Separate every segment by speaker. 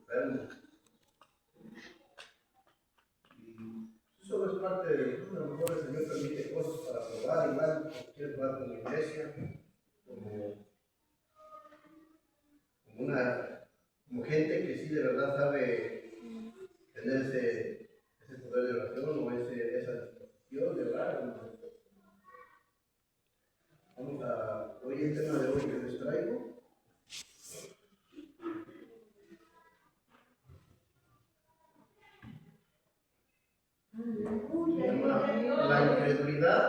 Speaker 1: enfermos. Y eso es parte de, a lo mejor el Señor permite cosas para probar, igual, quiere probar con la iglesia, como gente que sí de verdad sabe tener ese poder de oración o esa disposición de orar. Hoy el tema de hoy que les traigo se llama la incredulidad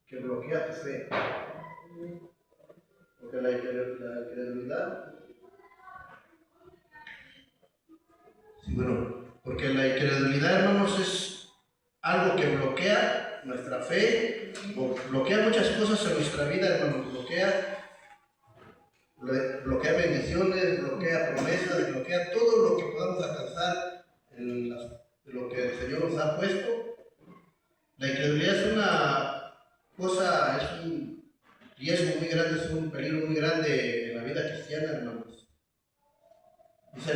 Speaker 1: que bloquea tu fe. Porque la incredulidad, porque la incredulidad, hermanos, es algo que bloquea nuestra fe, bloquea muchas cosas en nuestra vida, hermanos, bloquea bendiciones, bloquea promesas, bloquea todo lo que podamos alcanzar en lo que el Señor nos ha puesto. La incredulidad es una cosa, es un riesgo muy grande, es un peligro muy grande en la vida cristiana, hermanos. Dice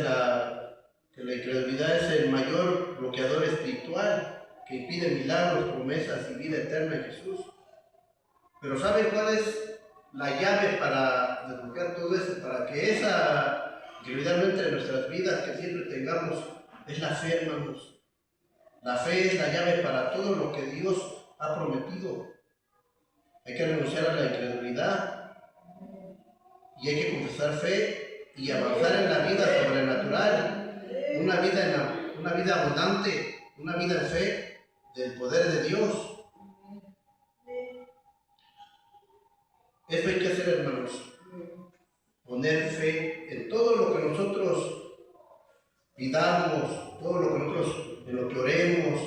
Speaker 1: que la incredulidad es el mayor bloqueador espiritual que impide milagros, promesas y vida eterna en Jesús. Pero ¿saben cuál es la llave para desbloquear todo eso? Para que esa incredulidad no entre en nuestras vidas, que siempre tengamos, es la fe, hermanos. La fe es la llave para todo lo que Dios ha prometido. Hay que renunciar a la incredulidad y hay que confesar fe y avanzar en la vida sobrenatural, una vida abundante, una vida en fe del poder de Dios. Eso hay que hacer, hermanos, poner fe en todo lo que nosotros pidamos, todo lo que nosotros, en lo que oremos,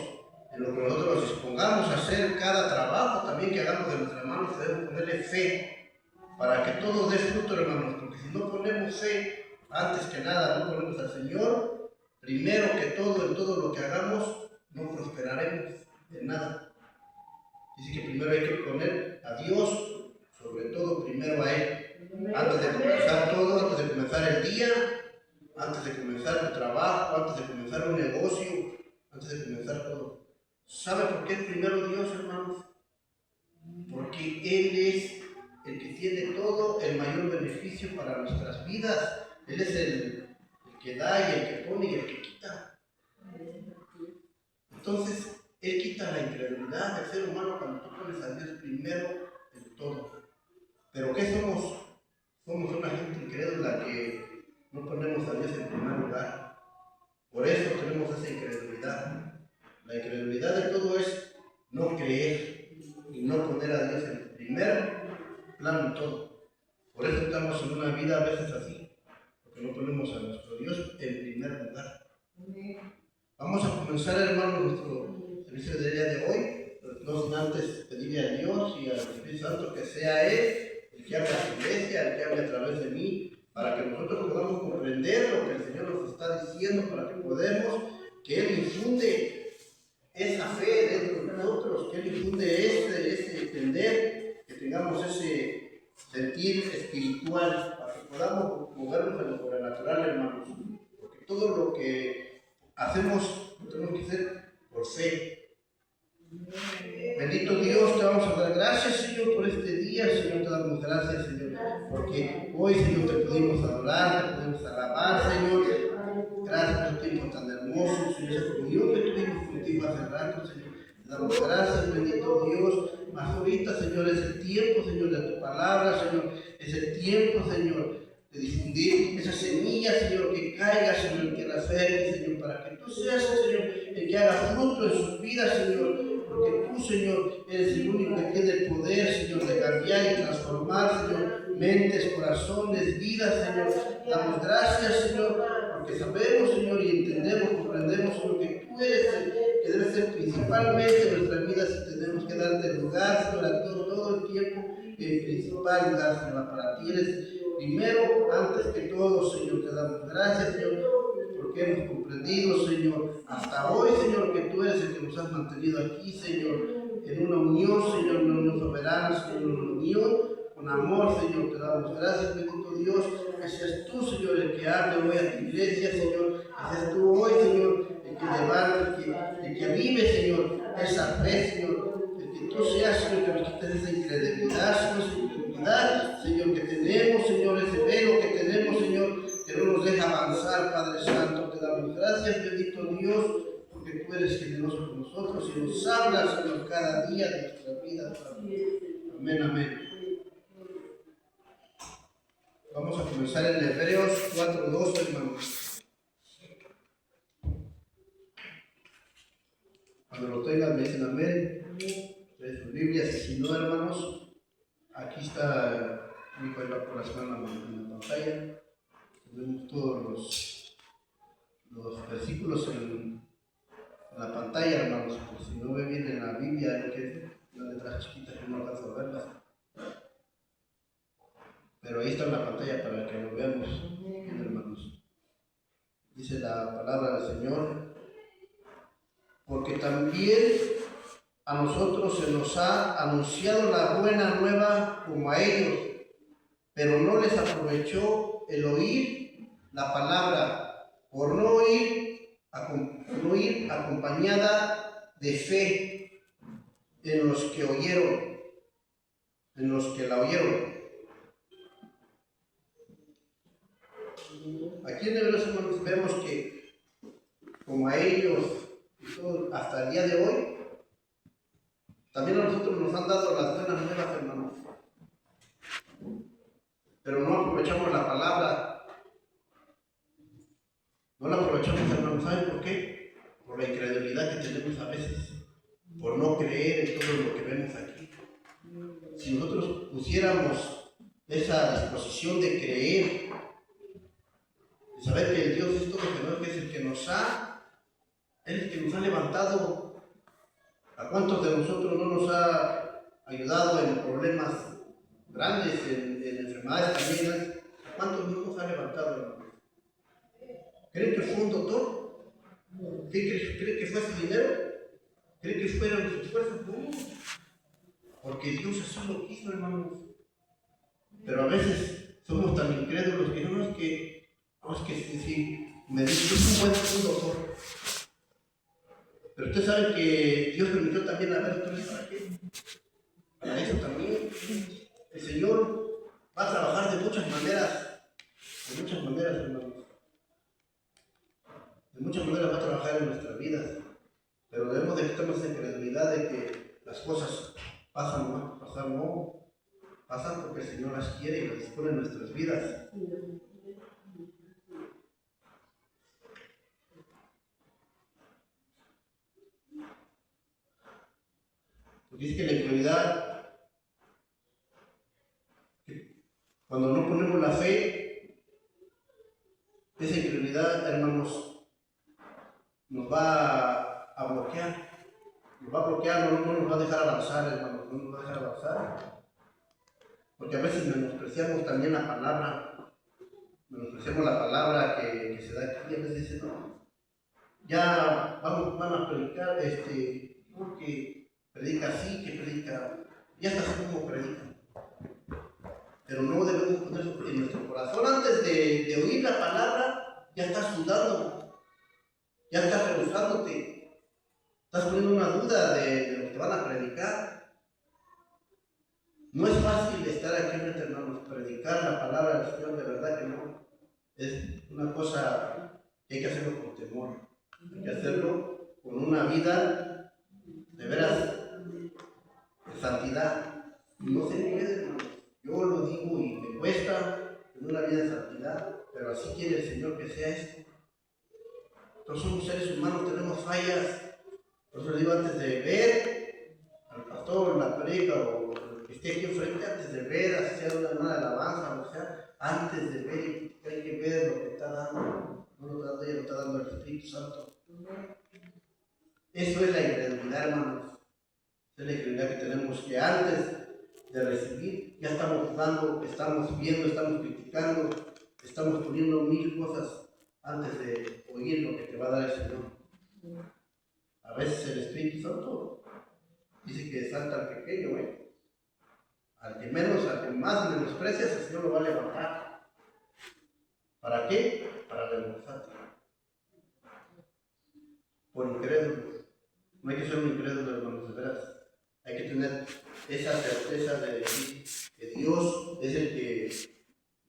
Speaker 1: en lo que nosotros nos dispongamos a hacer, cada trabajo también que hagamos de nuestras manos, debemos ponerle fe para que todo dé fruto, hermanos, porque si no ponemos fe, antes que nada, no ponemos al Señor, primero que todo, en todo lo que hagamos, no prosperaremos en nada. Dice que primero hay que poner a Dios, sobre todo primero a Él, antes de comenzar todo, antes de comenzar el día, antes de comenzar el trabajo, antes de comenzar un negocio, antes de comenzar todo. ¿Sabe por qué es primero Dios, hermanos? Porque Él es el que tiene todo el mayor beneficio para nuestras vidas. Él es el que da y el que pone y el que quita. Entonces, Él quita la incredulidad del ser humano cuando tú pones a Dios primero en todo. ¿Pero qué somos? Somos una gente incrédula que no ponemos a Dios en primer lugar. Por eso tenemos esa incredulidad. La incredulidad de todo es no creer y no poner a Dios en el primer plano en todo. Por eso estamos en una vida a veces así, porque no ponemos a nuestro Dios en primer lugar. Vamos a comenzar, hermanos, nuestro servicio del día de hoy, no sin antes pedirle a Dios y al Espíritu Santo que sea Él el que hable a su iglesia, el que hable a través de mí, para que nosotros podamos comprender lo que el Señor nos está diciendo, para que podamos, que Él infunde esa fe dentro de nosotros, que Él infunde ese entender, que tengamos ese sentir espiritual, para que podamos movernos en lo sobrenatural, hermanos. Porque todo lo que hacemos lo tenemos que hacer por fe. Bendito Dios, te vamos a dar gracias, Señor, por este día. Señor, te damos gracias, Señor, porque hoy, Señor, te pudimos adorar, te pudimos alabar, Señor. Gracias por el tiempo tan hermoso, Señor, esa comunión que tuvimos contigo hace rato, Señor. Te damos gracias, bendito Dios. Mas ahorita, Señor, es el tiempo, Señor, de tu palabra, Señor. Es el tiempo, Señor, de difundir esa semilla, Señor, que caiga, Señor, en tierra fértil, Señor, para que tú seas, Señor, el que haga fruto en sus vidas, Señor. Porque tú, Señor, eres el único que tiene el poder, Señor, de cambiar y transformar, Señor, mentes, corazones, vidas, Señor. Damos gracias, Señor, porque sabemos, Señor, y entendemos, comprendemos, Señor, que tú eres el que debe ser principalmente en nuestras vidas y tenemos que darte lugar, Señor, a todo el tiempo, en principal lugar, Señor, para ti eres primero, antes que todo, Señor. Te damos gracias, Señor, porque hemos comprendido, Señor, hasta hoy, Señor, que tú eres el que nos has mantenido aquí, Señor, en una unión, Señor, en una unión soberana, Señor, en una unión con amor, Señor, te damos gracias, bendito Dios, que seas tú, Señor, el que hable hoy a tu iglesia, Señor, que seas tú hoy, Señor, el que levante, el que avive, Señor, esa fe, Señor, el que tú seas, Señor, que nos quites esa incredulidad, Señor, esa incredulidad, Señor, que tenemos, Señor, ese velo que tenemos, Señor, que no nos deja avanzar, Padre Santo, te damos gracias, bendito Dios, porque tú eres generoso con nosotros y nos hablas, Señor, cada día de nuestra vida, Padre. Amén, amén. Vamos a comenzar en Hebreos 4:12, hermanos. Cuando lo tengan me dicen amén. De sus Biblias, y si no, hermanos, aquí está mi hijo por la semana en la pantalla. Tenemos todos los versículos en la pantalla, hermanos. Por si no ve bien en la Biblia, hay que las letras chiquitas que no alcanzo a verlas. Pero ahí está en la pantalla para que lo veamos, bien, hermanos. Dice la palabra del Señor: porque también a nosotros se nos ha anunciado la buena nueva como a ellos, pero no les aprovechó el oír la palabra, por no ir acompañada de fe en los que oyeron, en los que la oyeron. Aquí en Hebreos, hermanos, vemos que como a ellos y todo, hasta el día de hoy, también a nosotros nos han dado las buenas nuevas, hermanos, pero no aprovechamos la palabra, no la aprovechamos, hermanos. ¿Saben por qué? Por la incredulidad que tenemos a veces, por no creer en todo lo que vemos aquí. Si nosotros pusiéramos esa disposición de creer, de saber que el Dios es todo generoso, que es el que nos ha, es el que nos ha levantado. ¿A cuántos de nosotros no nos ha ayudado en problemas grandes, en enfermedades también? ¿A cuántos no nos ha levantado, hermanos? ¿Creen que fue un doctor? ¿Creen que fue su dinero? ¿Creen que fueron sus esfuerzos? No, porque Dios así lo quiso, hermanos. Pero a veces somos tan incrédulos que no es que si me dice es un buen doctor. Pero ustedes saben que Dios permitió también la abertura. ¿Para qué? Para eso también. El Señor va a trabajar de muchas maneras, hermanos. De muchas maneras va a trabajar en nuestras vidas. Pero debemos de quitarnos esa incredulidad de que las cosas pasan, no, pasan porque el Señor las quiere y las dispone en nuestras vidas. Porque dice que la incredulidad, cuando no ponemos la fe, esa incredulidad, hermanos, nos va a bloquear. Nos va a bloquear, no nos va a dejar avanzar, hermanos, no nos va a dejar avanzar. Porque a veces menospreciamos también la palabra, menospreciamos la palabra que se da aquí, y a veces dicen, no, ya van a predicar, que predica así, que predica, ya está así como predica. Pero no debemos poner eso en nuestro corazón. Antes de oír la palabra, ya estás sudando, ya estás rehusándote. Estás poniendo una duda de lo que van a predicar. No es fácil estar aquí, hermanos, predicar la palabra del Señor, de verdad que no. Es una cosa que hay que hacerlo con temor. Hay que hacerlo con una vida de veras de santidad. No se puede, hermanos. Yo lo digo y me cuesta tener una vida de santidad, pero así quiere el Señor que sea esto. Todos somos seres humanos, tenemos fallas. Por eso le digo, antes de ver al pastor, la predica o el que esté aquí enfrente, antes de ver, así sea una hermana de alabanza, o sea, antes de ver, hay que ver lo que está dando. No lo está dando ella, lo está dando el Espíritu Santo. Eso es la incredulidad, hermanos. Esa es la incredulidad que tenemos, que antes de recibir ya estamos dando, estamos viendo, estamos criticando, estamos poniendo mil cosas antes de oír lo que te va a dar el Señor. A veces el Espíritu Santo dice que salta al pequeño, Al que menos, al que más menosprecias, el Señor lo va a levantar. ¿Para qué? Para avergonzarte. Por incrédulo. No hay que ser un incrédulo, hermanos, de veras. Hay que tener esa certeza de decir que Dios es el que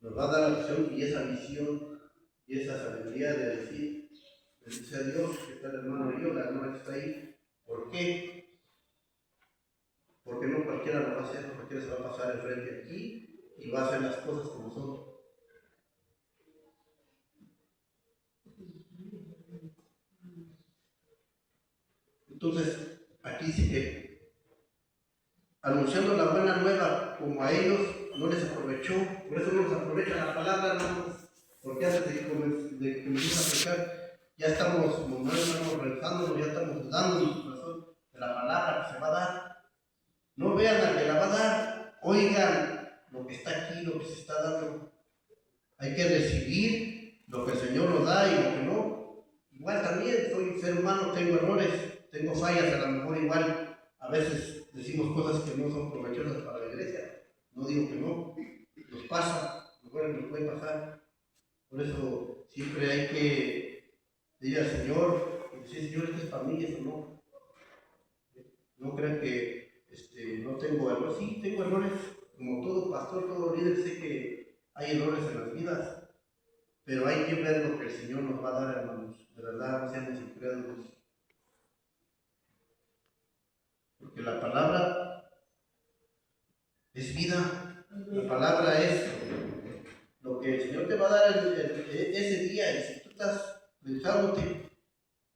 Speaker 1: nos va a dar la visión y esa visión y esa sabiduría de decir, bendito sea Dios, que está el hermano y yo, la hermana que está ahí. ¿Por qué? Porque no cualquiera lo va a hacer, no cualquiera se va a pasar enfrente aquí y va a hacer las cosas como son. Entonces, aquí sí que, anunciando la buena nueva, como a ellos no les aprovechó, por eso no nos aprovecha la palabra, hermanos, porque antes de que comencemos a predicar, ya estamos, como no estamos rezándonos, ya estamos dudando en nuestro corazón de la palabra que se va a dar. No vean al que la va a dar, oigan lo que está aquí, lo que se está dando. Hay que recibir lo que el Señor nos da y lo que no. Igual también, soy ser humano, tengo errores, tengo fallas, a lo mejor igual a veces decimos cosas que no son provechosas para la iglesia. No digo que no, nos pasa, nos puede pasar. Por eso siempre hay que decir al Señor, decir, Señor, esto es para mí, esto no. No crean que no tengo errores. Sí, tengo errores, como todo pastor, todo líder, sé que hay errores en las vidas. Pero hay que ver lo que el Señor nos va a dar, hermanos. De verdad, no seamos incrédulos. Porque la palabra es vida. La palabra es lo que el Señor te va a dar ese día. Y si tú estás pensándote,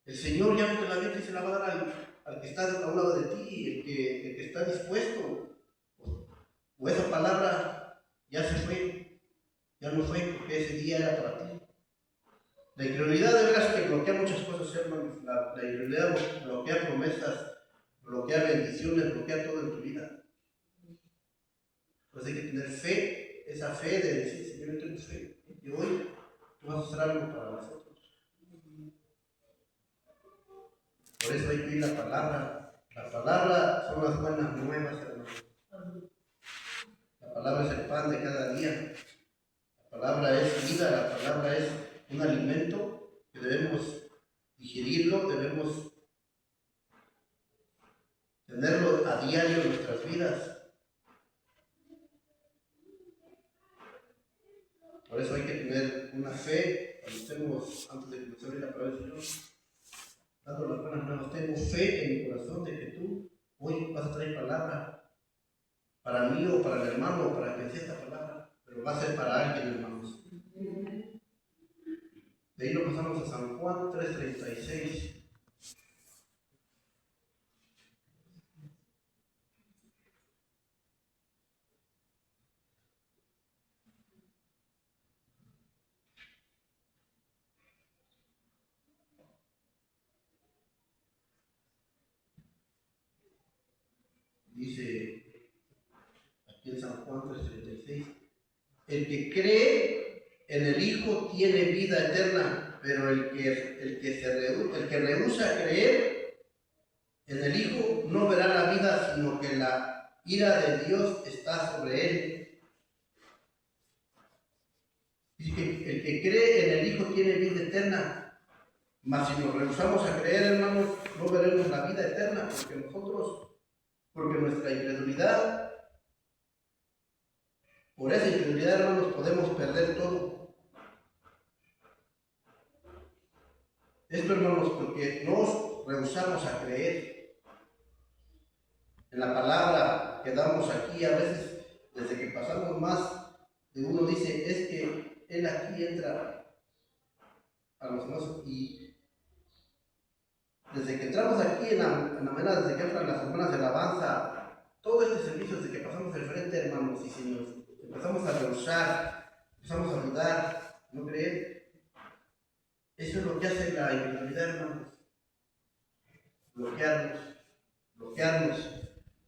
Speaker 1: el Señor ya no te la dio y se la va a dar al que está a un lado de ti, el que está dispuesto. O esa palabra ya se fue, ya no fue, porque ese día era para ti. La incredulidad de veras que bloquea muchas cosas, hermanos. La incredulidad bloquea promesas, bloquea bendiciones, bloquea todo en tu vida. Pues hay que tener fe, esa fe de decir, Señor, yo tengo fe, y hoy tú vas a hacer algo para nosotros. Por eso hay que oír la palabra. La palabra son las buenas nuevas, hermanos. La palabra es el pan de cada día. La palabra es vida, la palabra es un alimento que debemos digerirlo, debemos tenerlo a diario en nuestras vidas. Por eso hay que tener una fe, cuando estemos, antes de comenzar a abrir la palabra del Señor, dando las buenas nuevas, tengo fe en mi corazón de que tú hoy vas a traer palabra para mí o para el hermano o para quien sea esta palabra, pero va a ser para alguien, hermanos. De ahí lo pasamos a San Juan 3:36. Dice aquí en San Juan 3:36, el que cree en el Hijo tiene vida eterna, pero el que rehúsa creer en el Hijo no verá la vida, sino que la ira de Dios está sobre él. Dice que el que cree en el Hijo tiene vida eterna, mas si nos rehusamos a creer, hermanos, no veremos la vida eterna, porque nuestra incredulidad, por esa incredulidad, hermanos, podemos perder todo. Esto, hermanos, porque nos rehusamos a creer en la palabra que damos aquí. A veces, desde que pasamos más de uno dice, es que él aquí entra a los demás, y desde que entramos aquí en la mañana, desde que entran las hermanas de alabanza, todo este servicio, desde que pasamos al frente, hermanos, y si nos empezamos a rehusar, empezamos a dudar, no creer, eso es lo que hace la incredulidad, hermanos. Bloquearnos.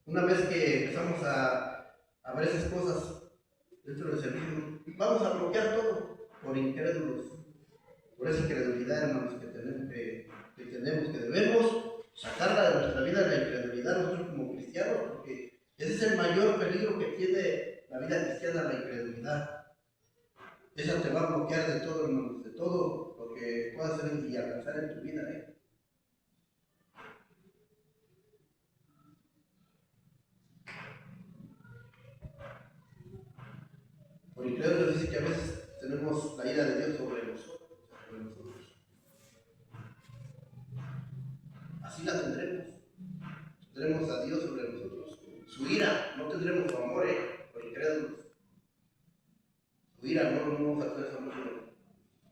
Speaker 1: Una vez que empezamos a ver esas cosas dentro del servicio, vamos a bloquear todo por incrédulos, por esa incredulidad, hermanos, que debemos sacarla de nuestra vida, la incredulidad, nosotros como cristianos, porque ese es es el mayor peligro que tiene la vida cristiana, la incredulidad. Esa te va a bloquear de todo, hermano, de todo lo que puedas hacer y alcanzar en tu vida, Por incrédulos dice que a veces tenemos la ira de Dios sobre nosotros. Así la tendremos. Tendremos a Dios sobre nosotros. Su ira, no tendremos su amor, por incrédulos. Su ira, no vamos a tener su amor.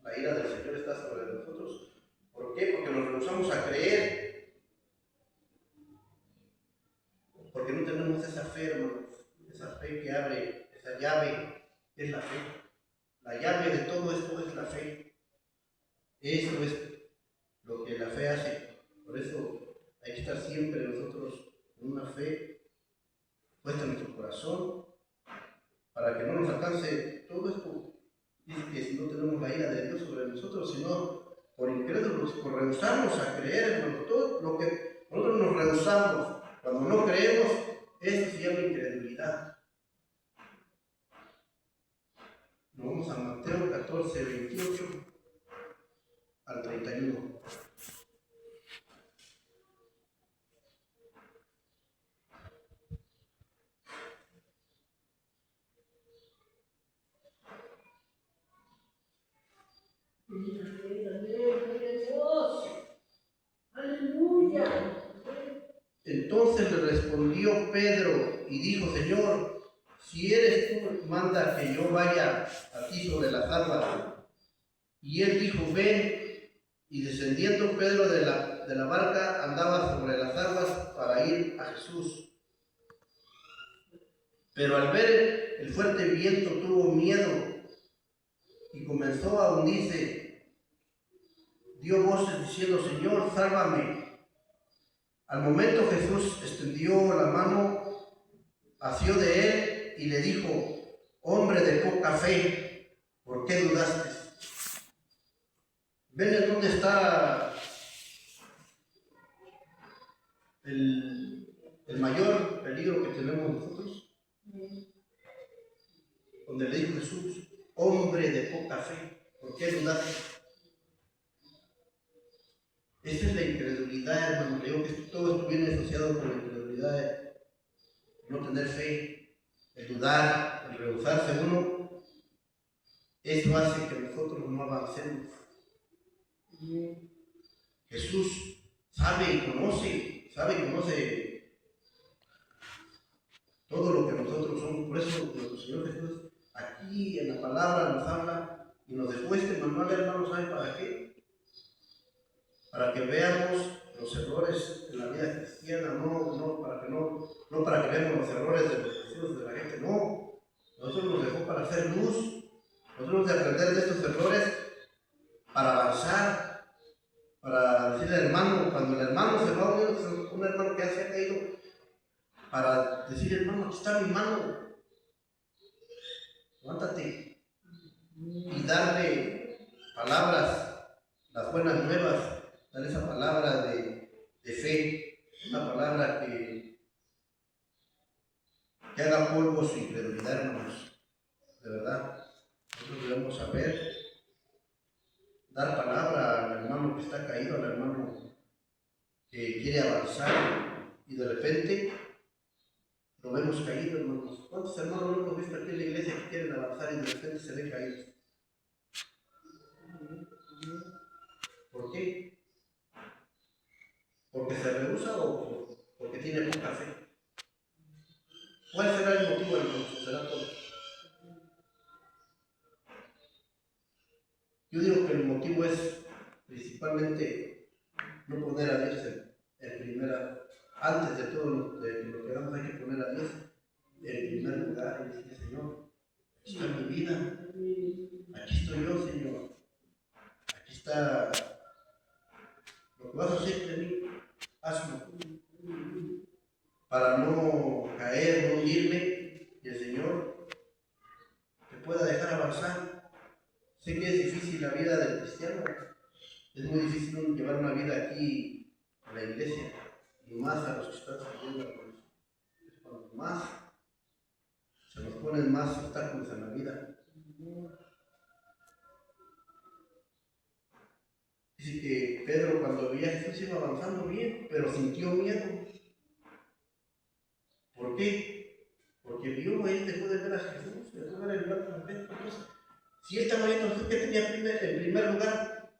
Speaker 1: La ira del Señor está sobre nosotros. ¿Por qué? Porque nos rehusamos a creer. Porque no tenemos esa fe, hermanos. Esa fe que abre, esa llave es la fe. La llave de todo esto es la fe. Eso es lo que la fe hace. Por eso hay que estar siempre nosotros con una fe puesta en nuestro corazón para que no nos alcance todo esto. Dice que si no tenemos la ira de Dios sobre nosotros, sino por incrédulos, por rehusarnos a creer, hermano, todo lo que nosotros nos rehusamos, cuando no creemos, eso se llama incredulidad. Nos vamos a Mateo 14, 28 al 31. Entonces le respondió Pedro y dijo: Señor, si eres tú, manda que yo vaya a ti sobre las aguas. Y él dijo: ven. Y descendiendo Pedro de la barca, andaba sobre las aguas para ir a Jesús. Pero al ver el fuerte viento tuvo miedo y comenzó a hundirse. Dio voces diciendo: Señor, sálvame. Al momento Jesús extendió la mano, asió de él y le dijo: hombre de poca fe, ¿por qué dudaste? ¿Ven en dónde está el mayor peligro que tenemos nosotros? Donde le dijo Jesús: hombre de poca fe, ¿por qué dudaste? Esa es la incredulidad, hermano. Le digo que todo esto viene asociado con la incredulidad, no tener fe, el dudar, el rehusarse uno. Eso hace que nosotros no avancemos. Jesús sabe y conoce todo lo que nosotros somos. Por eso nuestro Señor Jesús aquí en la palabra nos habla y nos dejó este manual, hermanos. ¿Saben para qué? Para que veamos los errores en la vida cristiana, no para que veamos los errores de los vecinos de la gente, no. Nosotros nos dejó para hacer luz, nosotros de aprender de estos errores para avanzar, para decirle al hermano, cuando el hermano se va a unir, un hermano que se ha caído, para decirle: hermano, aquí está mi mano, levántate, y darle palabras, las buenas nuevas, darle esa palabra de fe, una palabra que haga polvo su incredulidad, hermanos. De verdad, nosotros debemos saber dar palabra al hermano que está caído, al hermano que quiere avanzar y de repente lo vemos caído, hermanos. ¿Cuántos hermanos no hemos visto aquí en la iglesia que quieren avanzar y de repente se ven caídos? ¿Por qué? ¿Porque se rehúsa o porque tiene poca fe? ¿Cuál será el motivo, hermanos? ¿Será todo? Yo digo que el motivo es principalmente no poner a Dios en primera. Antes de todo lo que hagamos, hay que poner a Dios en primer lugar y decirle: Señor, aquí está mi vida, aquí estoy yo, Señor, aquí está lo que vas a hacer de mí, hazlo, para no caer, no hundirme, y el Señor te pueda dejar avanzar. Sé que es difícil la vida del cristiano, es muy difícil llevar una vida aquí en la iglesia, y más a los que están sirviendo, es cuando más se nos ponen más obstáculos en la vida. Dice que Pedro, cuando veía a Jesús, iba avanzando bien, pero sintió miedo. ¿Por qué? Porque vio, él dejó de ver a Jesús, dejó de ver el lugar perfecto. Entonces, si él estaba viendo a Jesús, que tenía en primer lugar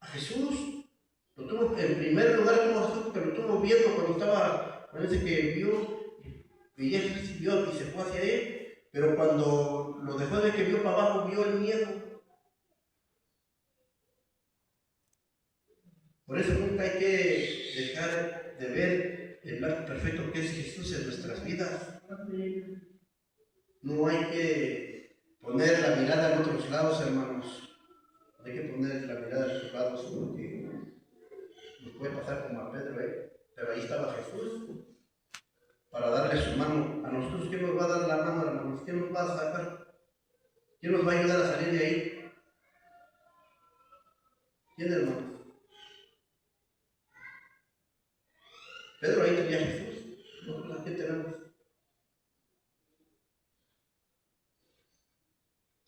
Speaker 1: a Jesús, lo tuvo en primer lugar como Jesús, porque lo estuvo viendo cuando estaba, parece que veía a Jesús y se fue hacia él, pero cuando lo dejó de que vio para abajo, vio el miedo. Por eso nunca hay que dejar de ver el plan perfecto que es Jesús en nuestras vidas. No hay que poner la mirada en otros lados, hermanos. No hay que poner la mirada en otros lados porque nos puede pasar como a Pedro, pero ahí estaba Jesús para darle su mano. A nosotros, ¿quién nos va a dar la mano, hermanos? ¿Quién nos va a sacar? ¿Quién nos va a ayudar a salir de ahí? ¿Quién, hermanos? Pedro ahí tenía a Jesús. Nosotros aquí tenemos.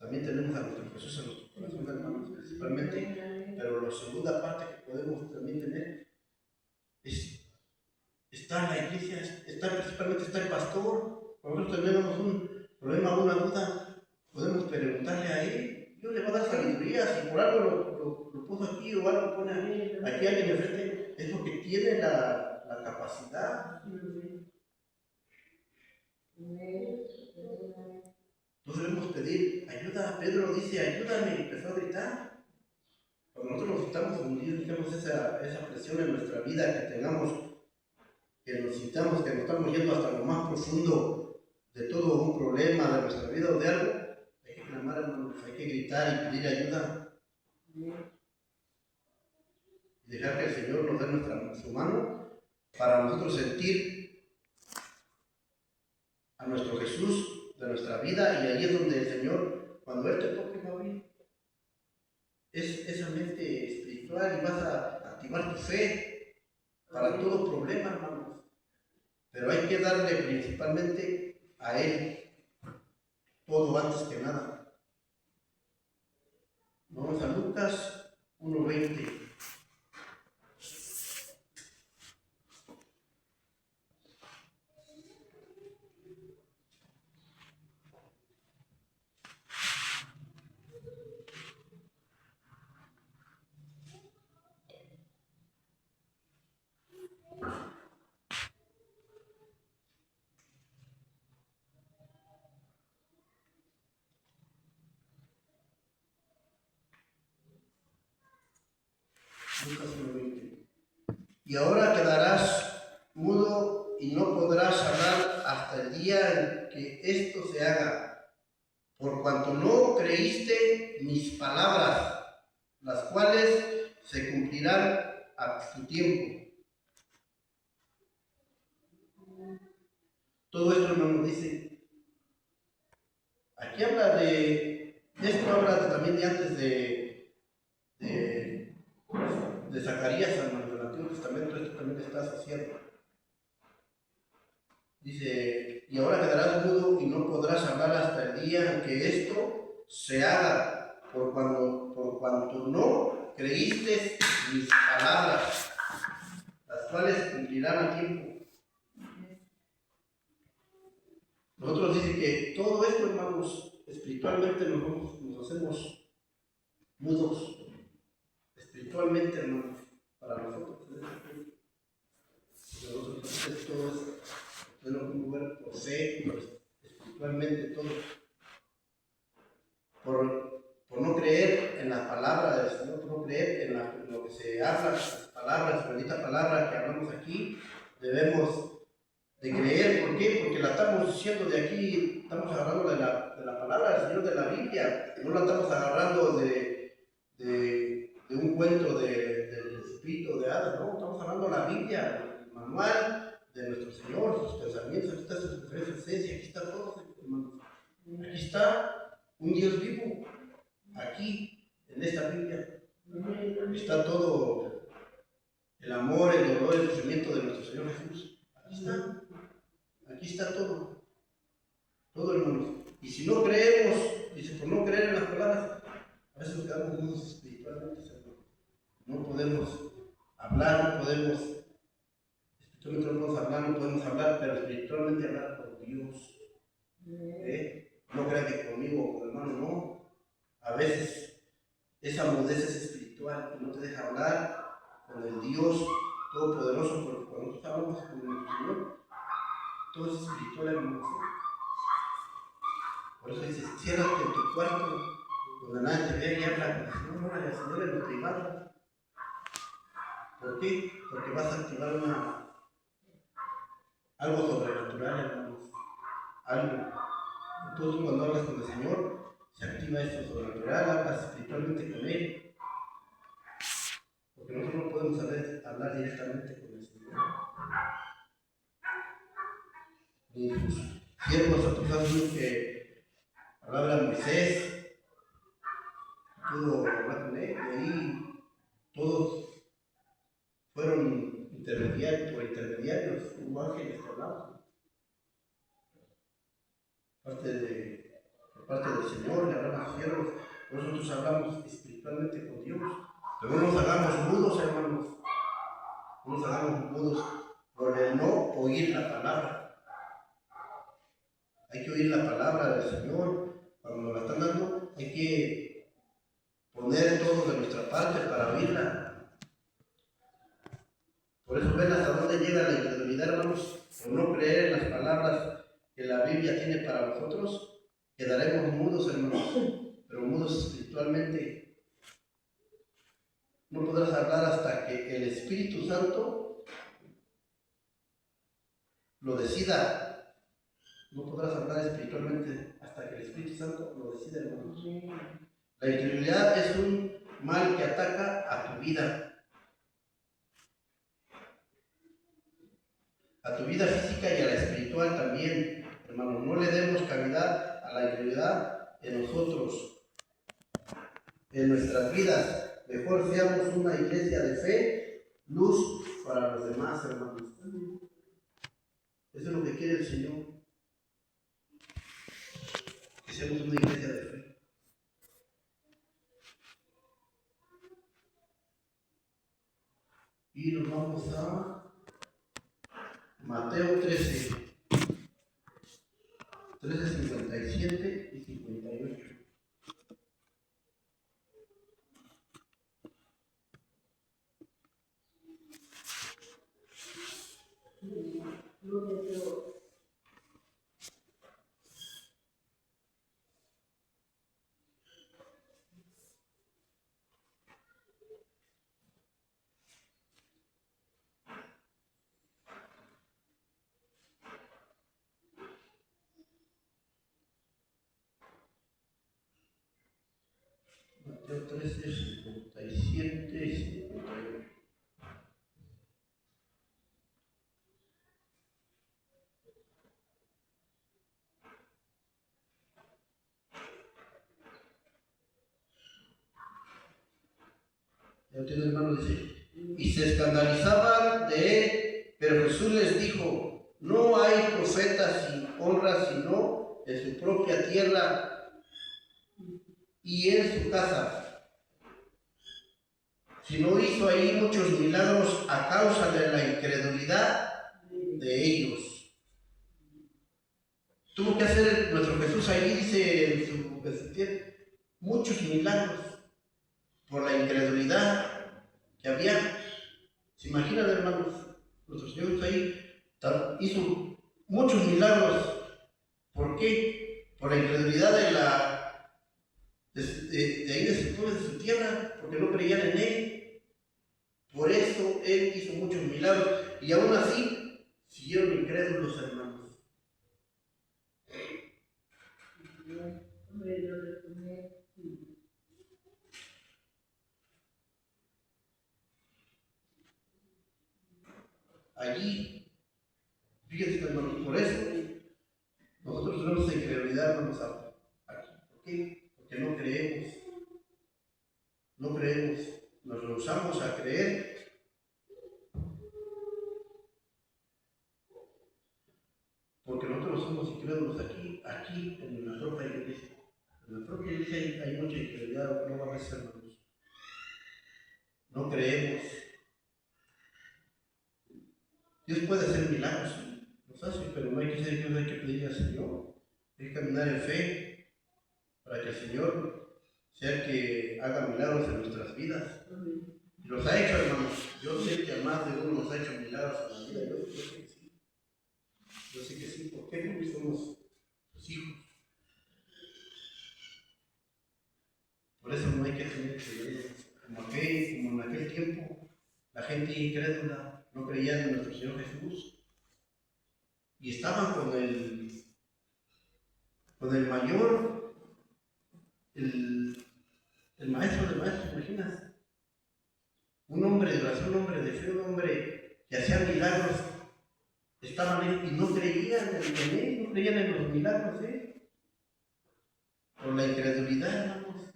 Speaker 1: También tenemos a nuestro Jesús en nuestro corazón, hermanos, principalmente. Pero la segunda parte que podemos también tener está la iglesia, principalmente está el pastor. Cuando nosotros tenemos un problema o una duda, podemos preguntarle a él. Dios le va a dar sabiduría. Si por algo lo puso aquí o algo pone aquí alguien enfrente, es porque tiene la capacidad. Entonces debemos pedir ayuda. Pedro dice, ayúdame, y empezó a gritar. Cuando nosotros nos estamos hundidos, tenemos esa presión en nuestra vida, que tengamos, que nos sintamos que nos estamos yendo hasta lo más profundo de todo un problema de nuestra vida o de algo, hay que clamar, hermanos, hay que gritar y pedir ayuda. Y dejar que el Señor nos dé su mano para nosotros sentir a nuestro Jesús de nuestra vida, y ahí es donde el Señor, cuando Él te toque, va a abrir esa mente espiritual y vas a activar tu fe para todo problema, hermanos. Pero hay que darle principalmente a Él todo antes que nada. Vamos a Lucas 1:20. Lucas 1:20. Y ahora quedarás mudo y no podrás hablar hasta el día en que esto se haga, por cuanto no creíste mis palabras, las cuales se cumplirán a su tiempo. Todo esto, hermano, dice, aquí habla esto habla también de antes de Zacarías, hermano, del Antiguo Testamento. Esto también está asociado. Dice, y ahora quedarás mudo y no podrás hablar hasta el día en que esto se haga, por cuanto no creíste mis palabras, las cuales cumplirán a tiempo. Nosotros dice que todo esto, hermanos, espiritualmente nos hacemos mudos. Espiritualmente, hermanos, para nosotros. Todo es tenemos un lugar por fe, espiritualmente todo. Por no creer en la palabra del Señor, por no creer en lo que se habla, las palabras, bendita palabra que hablamos aquí, debemos de creer. ¿Por qué? Porque la estamos diciendo de aquí, estamos agarrando de la palabra del Señor, de la Biblia, no la estamos agarrando de un cuento del espíritu de hadas, no, estamos hablando de la Biblia, el manual de nuestro Señor, sus pensamientos. Aquí está su presencia, aquí está todo, hermanos. Aquí está un Dios vivo, aquí, en esta Biblia. Está todo el amor, el dolor, el sufrimiento de nuestro Señor Jesús. Aquí está todo. Todo, hermanos. Y si no creemos, dice, por no creer en las palabras, a veces nos quedamos mudos espiritualmente, hermanos. No podemos hablar, no podemos, espiritualmente no podemos hablar, no podemos hablar, pero espiritualmente hablar con Dios. No crean que conmigo o con hermano, no. A veces esa mudez es espiritual, que no te deja hablar con el Dios Todopoderoso, porque cuando nosotros hablamos con el Señor, todo es espiritual, hermanos. Por eso dice, ciérrate en tu cuarto, donde nadie te vea y habla con el Señor, órale al Señor en lo privado. ¿Por qué? Porque vas a activar algo sobrenatural, hermanos. Algo. Entonces cuando hablas con el Señor, se activa esto sobrenatural, hablas espiritualmente con Él. Porque nosotros no podemos hablar directamente con el Señor. Ni sus siervos atrozados que hablaba Moisés, pudo hablar con Él, y ahí todos fueron intermediarios, hubo ángeles que hablaban. Por parte del Señor, le hablan a sus siervos, nosotros hablamos espiritualmente con Dios. Pero no nos hagamos mudos, hermanos. No nos hagamos mudos por el no oír la palabra. Hay que oír la palabra del Señor. Cuando nos la están dando, hay que poner todo de nuestra parte para oírla. Por eso ven hasta dónde llega la incredulidad, hermanos, por no creer en las palabras que la Biblia tiene para nosotros. Quedaremos mudos, hermanos, pero mudos espiritualmente. No podrás hablar hasta que el Espíritu Santo lo decida. No podrás hablar espiritualmente hasta que el Espíritu Santo lo decida, hermanos. La incredulidad es un mal que ataca a tu vida. A tu vida física y a la espiritual también, hermanos. No le demos cavidad a la incredulidad en nosotros, en nuestras vidas. Mejor seamos una iglesia de fe, luz para los demás, hermanos. Eso es lo que quiere el Señor. Que seamos una iglesia de fe. Y nos vamos a Mateo 13, 57 y 58. Mateo 13, 57 y 58. Ya tiene, hermano, dice, y se escandalizaban de él, pero Jesús les dijo, no hay profeta sin honra sino en su propia tierra y en su casa. Si no hizo ahí muchos milagros a causa de la incredulidad de ellos. Tuvo que hacer nuestro Jesús ahí, dice en su tierra, muchos milagros por la incredulidad que había. ¿Se imaginan, hermanos? Nuestro Señor ahí hizo muchos milagros. ¿Por qué? Por la incredulidad de ahí de su pueblo, de su tierra, porque no creían en Él. Por eso Él hizo muchos milagros y aún así siguieron incrédulos, hermanos. Allí, fíjense, hermanos, por eso nosotros tenemos esa incredulidad, hermanos, aquí. ¿Por qué? Porque no creemos. No creemos. Nos rehusamos a creer. Porque nosotros somos incrédulos aquí. aquí en la propia iglesia. En la propia iglesia hay mucha incredulidad, no va a ser, hermanos. No creemos. Dios puede hacer milagros, ¿sí? Los hace, pero no hay que ser Dios, hay que pedirle al Señor. Hay que caminar en fe para que el Señor sea el que haga milagros en nuestras vidas. Y los ha hecho, hermanos. Yo sé que a más de uno nos ha hecho milagros en la vida. Yo sé que sí. Yo sé que sí. ¿Por qué? Porque somos sus hijos. Por eso no hay que tener creencia. Como en aquel tiempo, la gente incrédula no creía en nuestro Señor Jesús. Y estaban con el mayor, el maestro de maestros, imaginas. Un hombre de oración, un hombre de fe, un hombre que hacía milagros. Estaban él y no creían en él, no creían en los milagros, por la incredulidad, hermanos.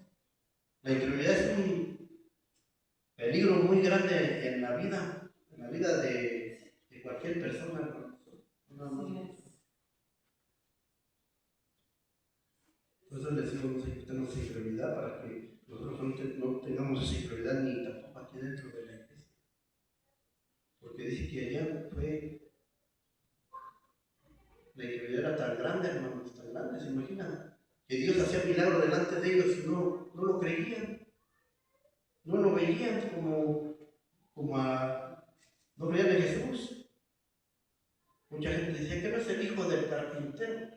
Speaker 1: La incredulidad es un peligro muy grande en la vida de cualquier persona, hermanos. Por eso les digo, no sé que tenemos esa incredulidad para que nosotros no tengamos esa incredulidad ni tampoco aquí dentro de la iglesia. Porque dice que allá fue, la incredulidad era tan grande, hermanos, tan grande, ¿se imaginan? Que Dios hacía milagros delante de ellos y no lo creían, no lo veían no creían en Jesús. Mucha gente decía que no es el hijo del carpintero.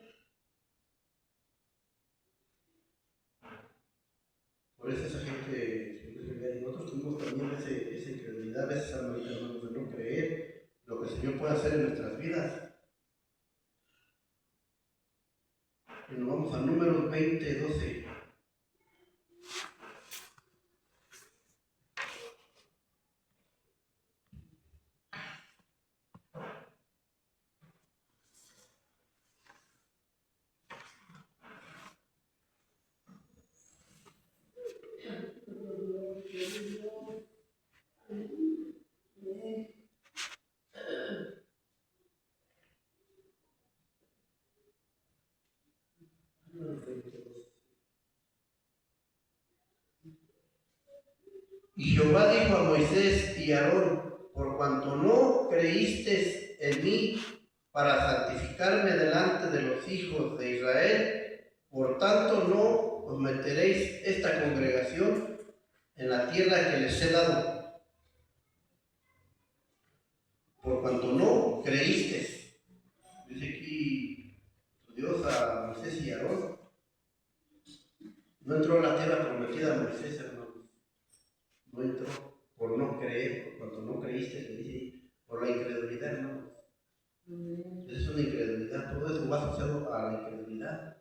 Speaker 1: Por eso esa gente, nosotros tuvimos también esa incredulidad, a veces, hermanos, de no creer lo que el Señor puede hacer en nuestras vidas. Y nos vamos al número 20:12. Y Jehová dijo a Moisés y a Aarón: por cuanto no creísteis en mí para santificarme delante de los hijos de Israel, por tanto no os meteréis esta congregación en la tierra que les he dado. Por cuanto no creísteis. Dice aquí Dios a Moisés y a Aarón. No entró en la tierra prometida a Moisés, hermanos. No entró por no creer, por cuanto no creíste, le dice, por la incredulidad, hermanos. Esa es una incredulidad, todo eso va asociado a la incredulidad.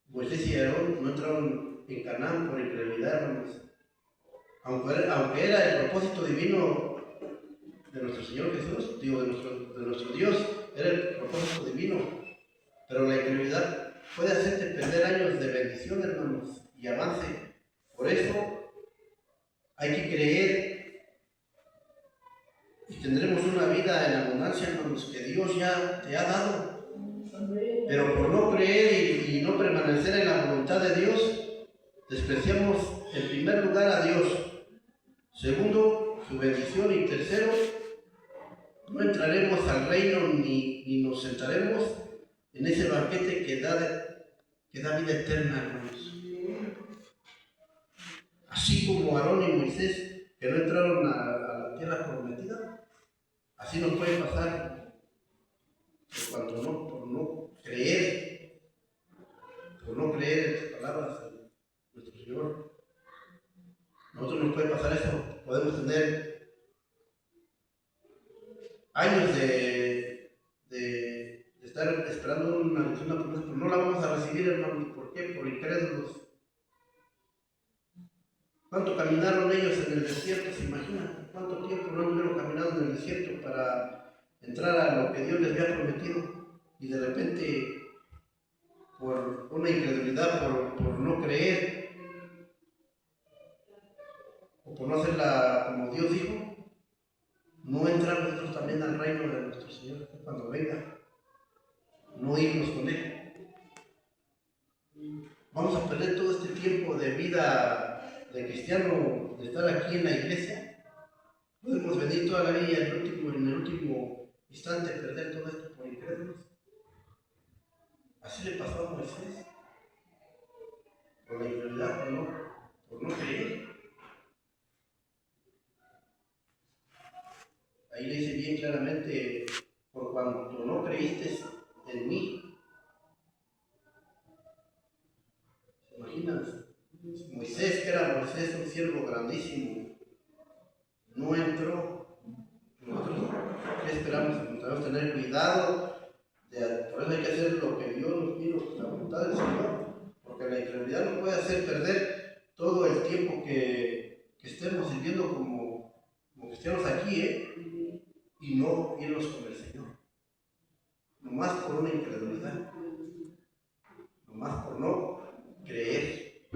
Speaker 1: Moisés y Aarón no entraron en Canaán por incredulidad, hermanos. Aunque era el propósito divino de nuestro Señor Jesús, digo, de nuestro Dios, era el propósito divino, pero la incredulidad puede hacerte perder años de bendición, hermanos, y avance. Por eso hay que creer y tendremos una vida en abundancia, hermanos, que Dios ya te ha dado. Pero por no creer y no permanecer en la voluntad de Dios, despreciamos en primer lugar a Dios, segundo, su bendición, y tercero, no entraremos al reino ni nos sentaremos en ese banquete que da vida eterna, hermanos. Así como Aarón y Moisés, que no entraron a la tierra prometida, así nos puede pasar por no creer en las palabras de nuestro Señor. Nosotros nos puede pasar eso. Podemos tener años de estar esperando una promesa, pero no la vamos a recibir, hermanos. ¿Por qué? Por incrédulos. ¿Cuánto caminaron ellos en el desierto? ¿Se imaginan? ¿Cuánto tiempo no hubieron caminado en el desierto para entrar a lo que Dios les había prometido? Y de repente, por una incredulidad, por no creer, o por no hacerla como Dios dijo, no entramos nosotros también al reino de nuestro Señor cuando venga. no irnos con Él. Vamos a perder todo este tiempo de vida de cristiano, de estar aquí en la iglesia. Podemos venir toda la vida y en el último instante perder todo esto por incrédulos. Así le pasó a Moisés, por la incredulidad, por no creer. Ahí le dice bien claramente, por cuanto no creíste en mí. ¿Se imaginan? Moisés, que era Moisés, un siervo grandísimo, no entró. Nosotros, ¿qué esperamos? Debemos tener cuidado. Por eso hay que hacer lo que Dios nos pide, la voluntad del Señor. Porque la incredulidad nos puede hacer perder todo el tiempo que estemos sirviendo como cristianos aquí, y no irnos con el Señor. Nomás por una incredulidad. Nomás por no creer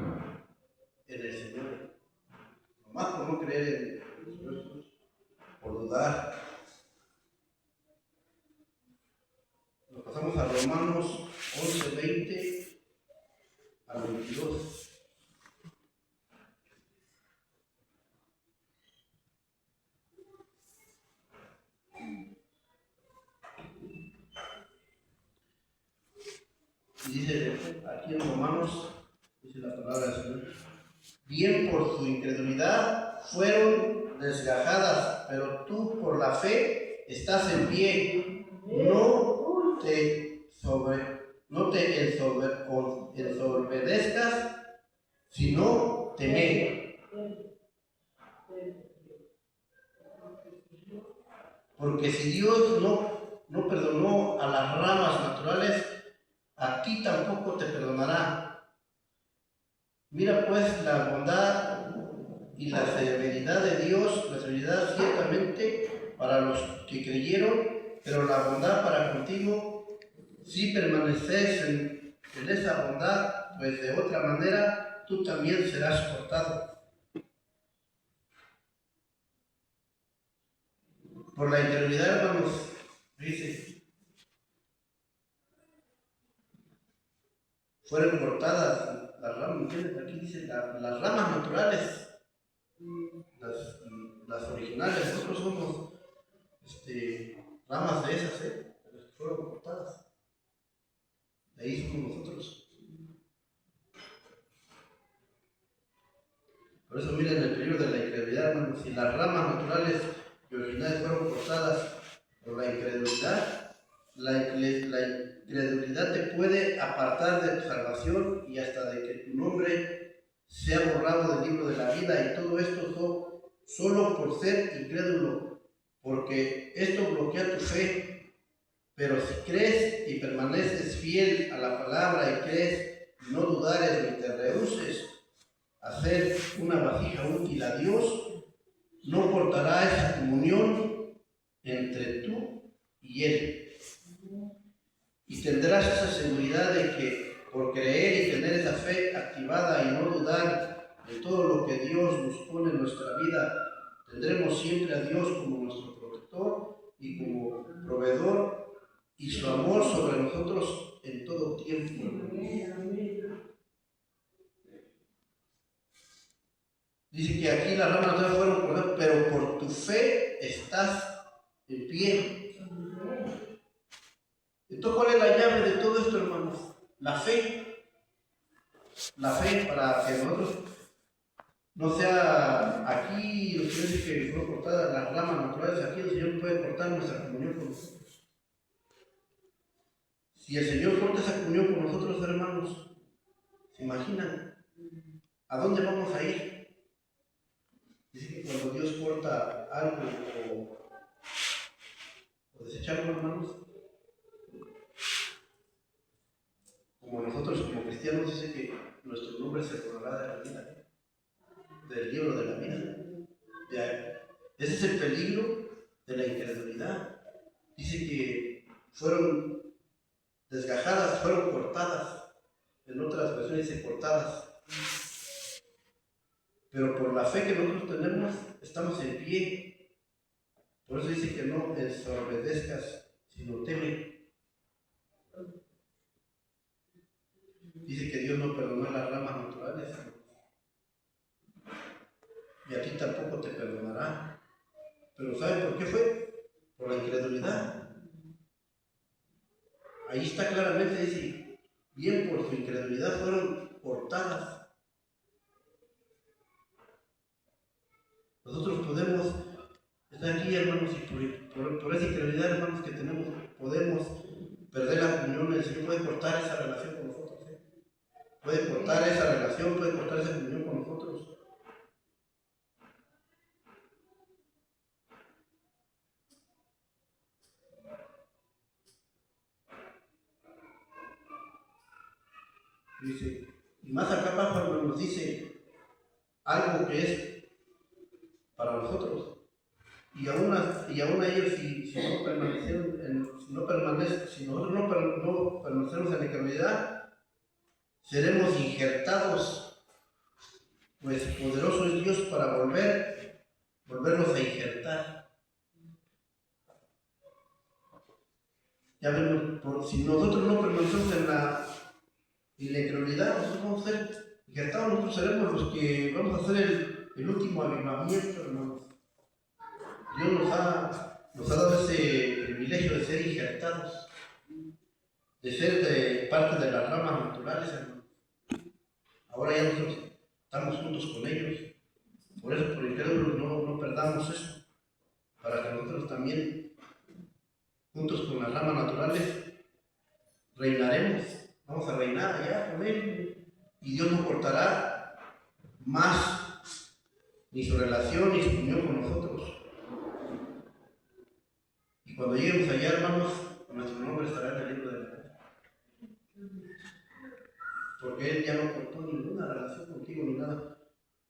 Speaker 1: en el Señor. Nomás por no creer en el Señor. Por dudar. Nos pasamos a Romanos 11, 20 al 22. Y dice aquí en Romanos, dice la palabra del Señor: bien por su incredulidad fueron desgajadas, pero tú por la fe estás en pie. No te ensoberbezcas, sino teme. Porque si Dios no perdonó a las ramas naturales, a ti tampoco te perdonará. Mira pues la bondad y la severidad de Dios, la severidad ciertamente para los que creyeron, pero la bondad para contigo, si permaneces en esa bondad, pues de otra manera tú también serás cortado. Por la incredulidad, hermanos, dice, fueron cortadas las ramas. Aquí dice las ramas naturales, las originales. Nosotros somos ramas de esas, las que fueron cortadas. De ahí somos nosotros. Por eso miren el peligro de la incredulidad, hermanos. Si las ramas naturales y originales fueron cortadas por la incredulidad, la incredulidad te puede apartar de tu salvación y hasta de que tu nombre sea borrado del libro de la vida, y todo esto solo por ser incrédulo, porque esto bloquea tu fe. Pero si crees y permaneces fiel a la palabra y crees y no dudares ni te rehuses a hacer una vasija útil a Dios, no cortará esa comunión entre tú y Él. Y tendrás esa seguridad de que por creer y tener esa fe activada y no dudar de todo lo que Dios nos pone en nuestra vida, tendremos siempre a Dios como nuestro protector y como proveedor, y su amor sobre nosotros en todo tiempo. Dice que aquí las ramas no fueron cortadas, pero por tu fe estás en pie. Entonces, ¿cuál es la llave de todo esto, hermanos? La fe. La fe, para que nosotros no sea aquí, los que dicen que fueron cortadas las ramas naturales, aquí el Señor puede cortar nuestra comunión con nosotros. Si el Señor corta esa comunión con nosotros, hermanos, ¿se imaginan a dónde vamos a ir? Dice que cuando Dios corta algo o desecha algo, hermanos, como nosotros como cristianos, dice que nuestro nombre se borrará de la vida, del libro de la vida. Ese es el peligro de la incredulidad. Dice que fueron desgajadas, fueron cortadas. En otras versiones dice cortadas. Pero por la fe que nosotros tenemos, estamos en pie. Por eso dice que no desobedezcas, sino teme. Dice que Dios no perdonó las ramas naturales. Y a ti tampoco te perdonará. Pero ¿sabe por qué fue? Por la incredulidad. Ahí está claramente, dice, bien por su incredulidad fueron cortadas. Nosotros podemos estar aquí, hermanos, y por esa incredulidad, hermanos, que tenemos, podemos perder la comunión. El Señor puede cortar esa relación con nosotros. Puede cortar esa relación, puede cortar esa comunión con nosotros. Dice, y más acá abajo nos dice algo que es para nosotros. Y aún a ellos, si nosotros no permanecemos en la eternidad, seremos injertados, pues poderoso es Dios para volvernos a injertar. Ya vemos, si nosotros no permanecemos en la eternidad, nosotros vamos a ser injertados, nosotros seremos los que vamos a hacer el último avivamiento, hermanos. Dios nos ha dado ese privilegio de ser injertados, de ser de parte de las ramas naturales, hermanos. Ahora ya nosotros estamos juntos con ellos. Por eso, por incrédulos, no perdamos eso, para que nosotros también, juntos con las ramas naturales, reinaremos. Vamos a reinar allá con Él. Y Dios no cortará más ni su relación ni su unión con nosotros. Y cuando lleguemos allá, hermanos, nuestro nombre estará en el libro de la vida. Porque Él ya no cortó ninguna relación contigo ni nada.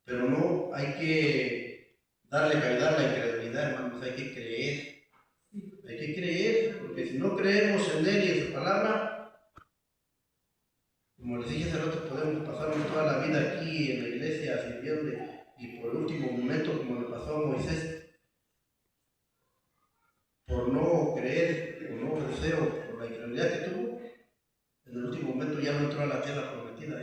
Speaker 1: Pero no hay que darle cabida a la incredulidad, hermanos. Hay que creer. Hay que creer, porque si no creemos en Él y en su palabra, como les dije hace rato, podemos pasarnos toda la vida aquí en la iglesia sirviendo y por el último momento, como le pasó a Moisés, por no creer, por no obedecer o por la incredulidad que tuvo, en el último momento ya no entró a la tierra prometida.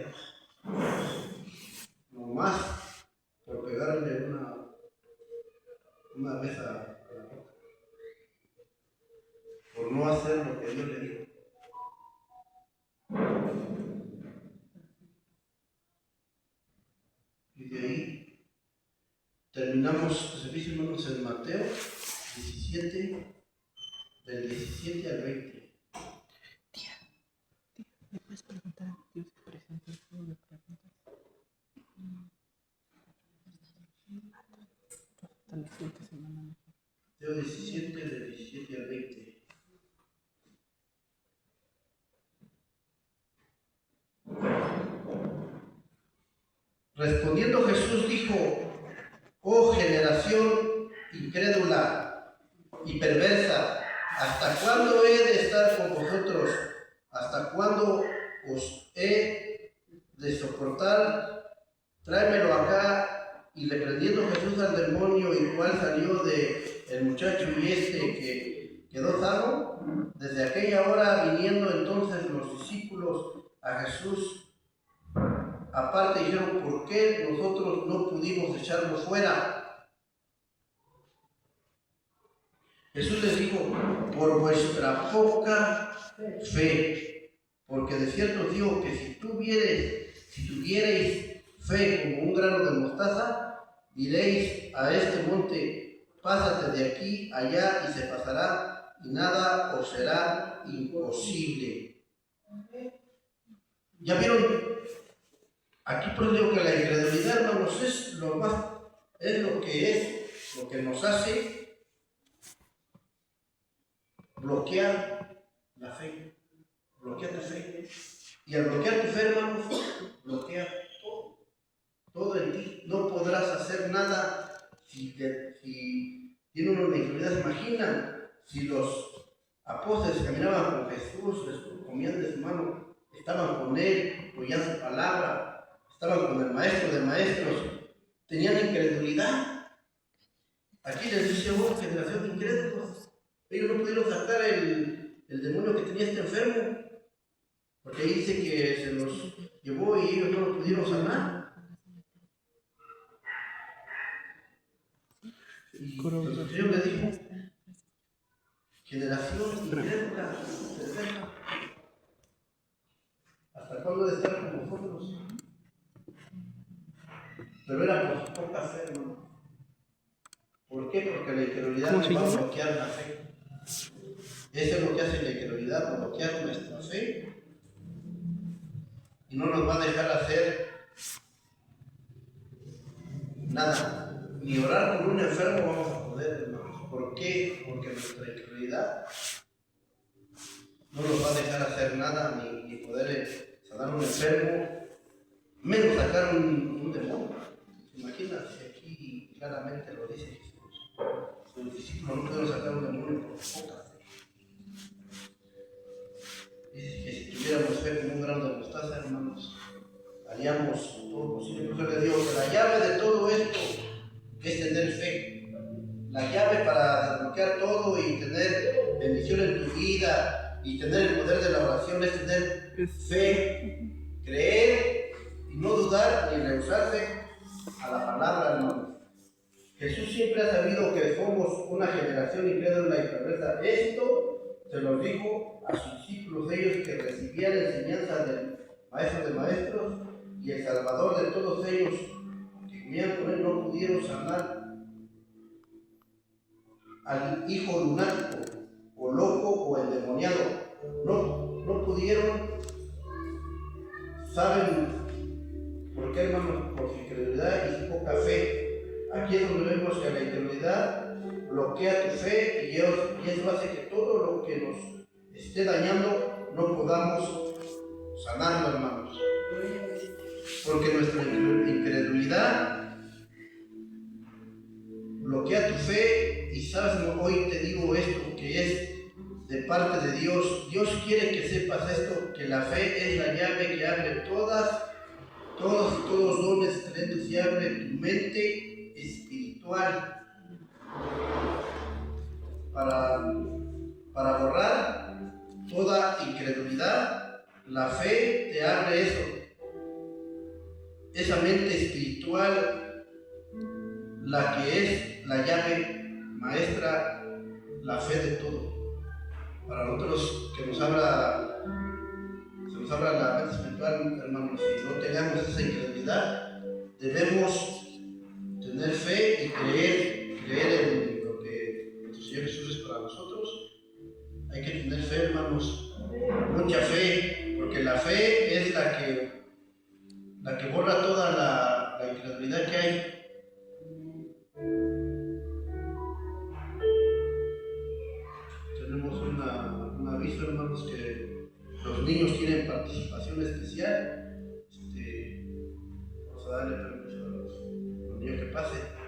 Speaker 1: No más por pegarle una vez a la boca, por no hacer lo que Dios le dijo. Y de ahí terminamos el servicio, hermanos, en Mateo 17, del 17 al 20.
Speaker 2: Tía, ¿me puedes preguntar a Dios si presenta el juego de preguntas? Hasta la siguiente semana mejor.
Speaker 1: Mateo 17, del 17 al 20. Respondiendo Jesús dijo: oh generación incrédula y perversa, ¿hasta cuándo he de estar con vosotros? ¿Hasta cuándo os he de soportar? Tráemelo acá. Y reprendiendo Jesús al demonio, el cual salió del muchacho, y que quedó sano, desde aquella hora viniendo entonces los discípulos a Jesús aparte, dijeron: ¿por qué nosotros no pudimos echarlo fuera? Jesús les dijo: por vuestra poca fe. Porque de cierto os digo que si tuvierais fe como un grano de mostaza, diréis a este monte: pásate de aquí allá, y se pasará, y nada os será imposible. ¿Ya vieron? Aquí pues digo que la incredulidad, hermanos, es lo que nos hace bloquear la fe, bloquear tu fe. Y al bloquear tu fe, hermanos, bloquea todo en ti. No podrás hacer nada si tiene una incredulidad. ¿Se imaginan si los apóstoles caminaban con Jesús, comían de su mano, estaban con Él, oían su palabra, estaban con el maestro de maestros, tenían incredulidad? Aquí les dice: oh, generación de incrédulos. Ellos no pudieron sacar el demonio que tenía este enfermo, porque ahí dice que llevó y ellos no lo pudieron sanar. Y pues el Señor le dijo, generación incrédula, perversa, ¿hasta cuándo de estar con vosotros? Pero era por su poca fe, hermano. ¿Por qué? Porque la incredulidad nos va a bloquear la fe. Eso es lo que hace la incredulidad, bloquear nuestra fe. Y no nos va a dejar hacer nada. Ni orar por un enfermo vamos a poder, hermanos. ¿Por qué? Porque nuestra incredulidad no nos va a dejar hacer nada, ni poder sanar un enfermo, menos sacar un demonio. Imagínate, aquí claramente lo dice Jesús. Los discípulos no pudieron sacar un demonio por poca fe. Dice que si tuviéramos fe como un grano de mostaza, hermanos, haríamos todo lo posible. Por eso le digo que la llave de todo esto es tener fe. La llave para desbloquear todo y tener bendición en tu vida y tener el poder de la oración es tener fe, creer y no dudar ni rehusarse a la palabra, hermanos. Jesús siempre ha sabido que somos una generación incrédula y perversa. Esto se lo dijo a sus discípulos, ellos que recibían enseñanza del Maestro de Maestros y el Salvador de todos ellos que comían con él, no pudieron sanar al hijo lunático, o loco, o endemoniado. No pudieron. ¿Saben por qué, hermanos? Por su incredulidad y su poca fe. Aquí es donde vemos que la incredulidad bloquea tu fe y eso hace que todo lo que nos esté dañando no podamos sanarlo, hermanos. Porque nuestra incredulidad bloquea tu fe y sabes, hoy te digo esto que es de parte de Dios. Dios quiere que sepas esto, que la fe es la llave que abre todos dones, talentos y abre tu mente espiritual para borrar toda incredulidad. La fe te abre eso, esa mente espiritual, la que es la llave maestra, la fe de todo. Para nosotros que se nos abra la mente espiritual, hermanos, si no tenemos esa incredulidad, debemos tener fe y creer en lo que nuestro Señor Jesús es para nosotros. Hay que tener fe, hermanos, mucha fe, porque la fe es la que borra toda la incredulidad que hay. Tenemos un aviso, hermanos, que los niños tienen participación especial. Vamos a darle permiso a los niños que pasen.